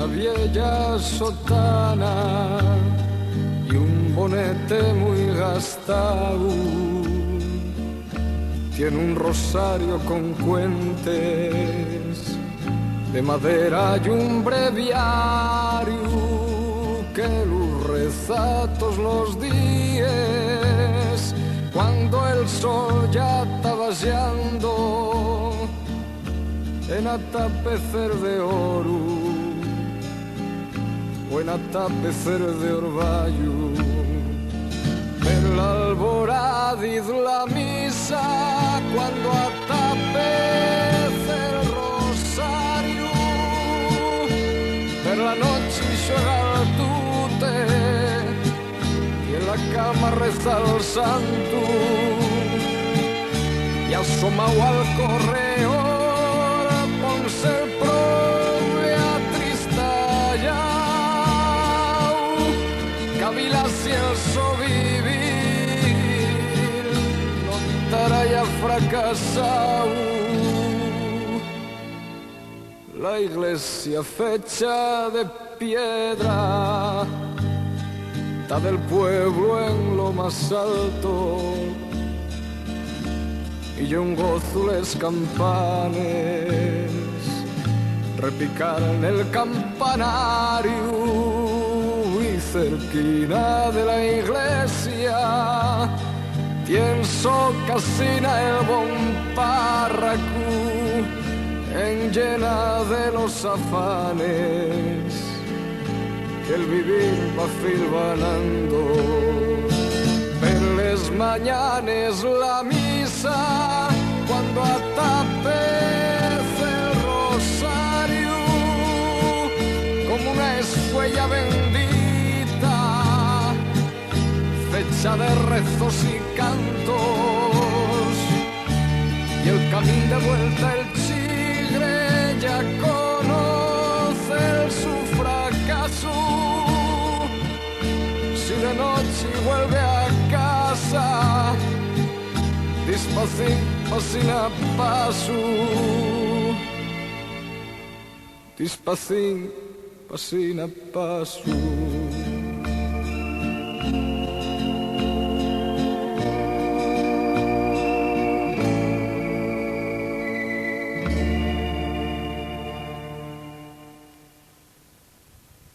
una vieja sotana y un bonete muy gastado. Tiene un rosario con cuentes de madera y un breviario que lo reza todos los días cuando el sol ya está vaciando en atapecer de oro o en atapecer de orvallo. En la alboradiz la misa cuando atapece el rosario, per la noche llega el tute y en la cama reza el santo y asomado al correo ponse el propia tristallao, cavila si el sovivir no estará ya fracasado. La iglesia fecha de piedra está del pueblo en lo más alto y yo un gozo les campanes repicar en el campanario y cerquina de la iglesia pienso casina el bon párraco en llena de los afanes que el vivir va filvanando. Per les mañanes la misa cuando atapece el rosario como una escuela bendita fecha de rezos y cantos y el camino de vuelta el chigre ya conoce su fracaso. Si de noche vuelve a casa, despacín, pasín a paso. Despacín, pasín a paso.